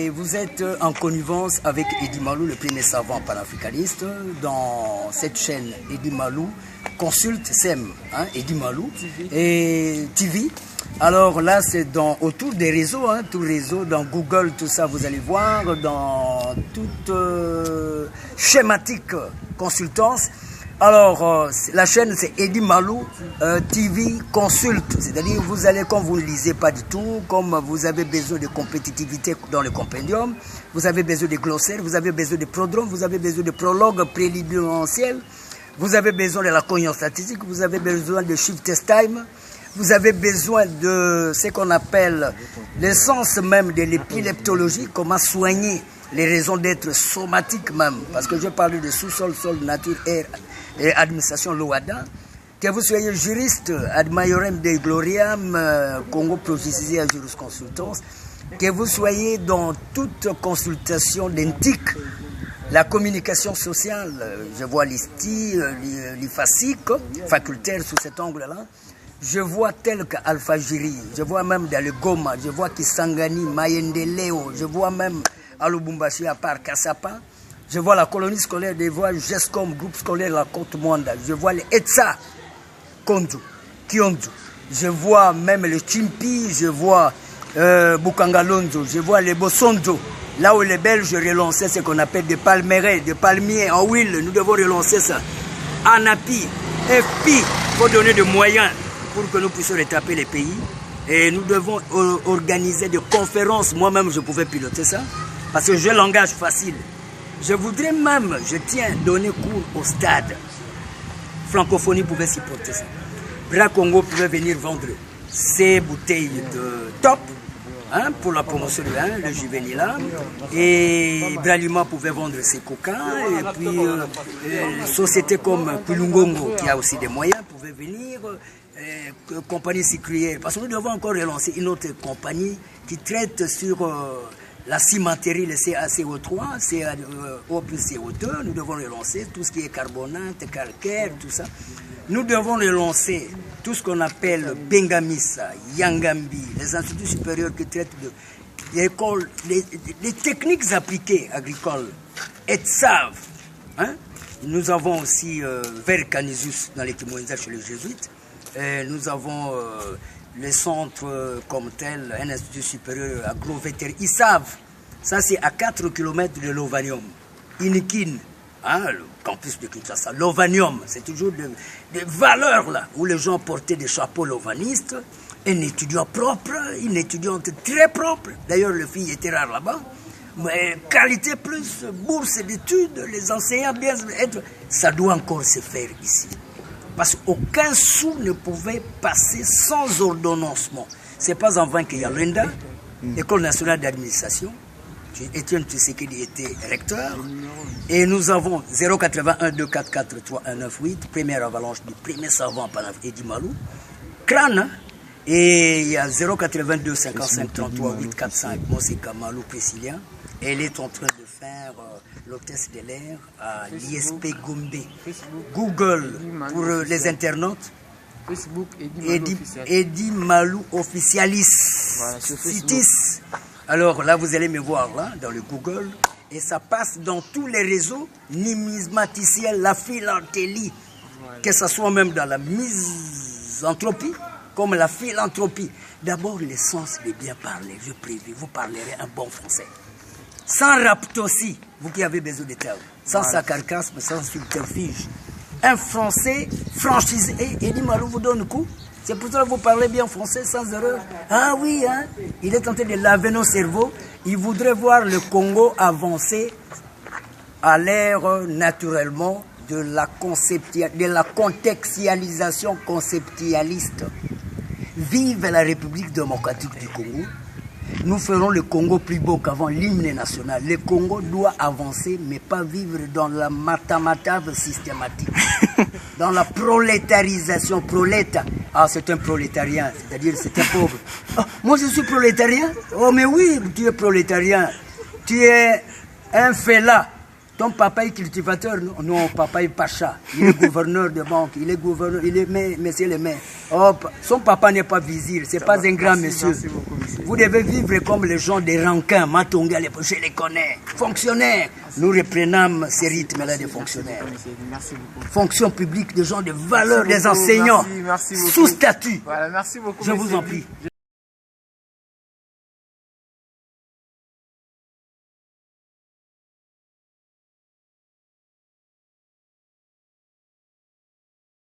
Et vous êtes en connivence avec Eddie Malou, le premier savant panafricaniste, dans cette chaîne Eddie Malou, consulte SEM, hein, Eddie Malou, et TV. Alors là, c'est autour des réseaux, hein, tout réseau, dans Google, tout ça, vous allez voir, dans toute schématique consultance. Alors, la chaîne, c'est Eddie Malou TV Consulte. C'est-à-dire, vous allez, comme vous ne lisez pas du tout, comme vous avez besoin de compétitivité dans le compendium, vous avez besoin de glossaires, vous avez besoin de prodromes, vous avez besoin de prologues préliminanciels, vous avez besoin de la cognance statistique, vous avez besoin de shift test time, vous avez besoin de ce qu'on appelle l'essence même de l'épileptologie, comment soigner les raisons d'être somatiques même. Parce que je parle de sous-sol, sol, nature, air et administration Loada. Que vous soyez juriste, ad maiorem Dei gloriam, Congo processé à jurisconsultance, que vous soyez dans toute consultation d'inthique, la communication sociale, je vois l'ISTI, l'IFASIC, facultaire sous cet angle-là, je vois tel qu'Alpha Jiri, je vois même dans le Goma, je vois Kisangani, Mayendeleo, je vois même à Lubumbashi, à part Kassapa, je vois la colonie scolaire des voies GESCOM, groupe scolaire la Côte-Mwanda, je vois les ETSA, Kondou, Kiondu, je vois même le Chimpi, je vois Bukangalonzo, je vois les Bosondo, là où les Belges relançaient ce qu'on appelle des palmeraies, des palmiers en huile, nous devons relancer ça. ANAPI, FPI, il faut donner des moyens pour que nous puissions retaper les pays. Et nous devons organiser des conférences. Moi-même, je pouvais piloter ça. Parce que j'ai un langage facile. Je voudrais même, je tiens, donner cours au stade. Francophonie pouvait supporter ça. Bras Congo pouvait venir vendre ses bouteilles de top, hein, pour la promotion du vin, le Juvenila. Et Bralima pouvait vendre ses coca. Et puis, sociétés comme Kulungongo, qui a aussi des moyens, pouvaient venir. Compagnie sucrière. Parce que nous devons encore relancer une autre compagnie qui traite sur la cimenterie, le CaCO3, CaO plus CO2. Nous devons relancer tout ce qui est carbonate, calcaire, tout ça. Nous devons relancer tout ce qu'on appelle Bengamisa, Yangambi, les instituts supérieurs qui traitent les techniques appliquées agricoles, ETSAV. Hein? Nous avons aussi Ver Canisius dans les Kimoïnza chez les Jésuites. Nous avons les centres comme tel, un institut supérieur agrovétérinaire. Ils savent, ça c'est à 4 km de l'Ovanium. Inikin, hein, le campus de Kinshasa. L'Ovanium, c'est toujours des valeurs là, où les gens portaient des chapeaux lovanistes. Un étudiant propre, une étudiante très propre. D'ailleurs, les filles étaient rares là-bas. Mais qualité plus, bourse d'études, les enseignants bien être. Ça doit encore se faire ici. Parce qu'aucun sou ne pouvait passer sans ordonnancement. Ce n'est pas en vain qu'il y a l'ENDA, l'École nationale d'administration. Étienne Tshisekedi était recteur. Et nous avons 081 244 3198, première avalanche du premier savant panaf Eddie Malou. Crâne, et il y a 082 55 33 845, Mosika Malou Priscilien. Elle est en train de faire l'hôtesse de l'air à l'ISP Gombe. Google pour les internautes. Facebook, Eddie Malou Officialis. Voilà, Citis. Alors là, vous allez me voir là, dans le Google. Et ça passe dans tous les réseaux numismaticiels, la philantélie. Voilà. Que ce soit même dans la misanthropie, comme la philanthropie. D'abord, l'essence de bien parler. Je prévis, vous parlerez un bon français. Sans raptossie, vous qui avez besoin de termes, sans sarcasme, sans subterfuge. Un français franchisé, Eddie Malou vous donne coup. C'est pour ça que vous parlez bien français sans erreur. Ah oui, hein? Il est tenté de laver nos cerveaux. Il voudrait voir le Congo avancer à l'ère naturellement de la contextualisation conceptualiste. Vive la République démocratique du Congo. Nous ferons le Congo plus beau qu'avant l'hymne national. Le Congo doit avancer, mais pas vivre dans la matamatave systématique. Dans la prolétarisation. Proléta. Ah, c'est un prolétarien, c'est-à-dire c'est un pauvre. Oh, moi, je suis prolétarien. Oh, mais oui, tu es prolétarien. Tu es un fella. Ton papa est cultivateur, non, papa est pacha. Il est gouverneur de banque, il est gouverneur, il est monsieur le maire. Oh, son papa n'est pas vizir, c'est pas un grand monsieur. Beaucoup, monsieur. Vous devez vivre comme les gens des Rancans, Matonga, je les connais. Fonctionnaires. Nous reprenons ces rythmes-là des fonctionnaires. Merci beaucoup. Fonction publique, des gens de valeur, des enseignants, merci beaucoup. sous statut. Voilà, merci beaucoup. Je vous en prie.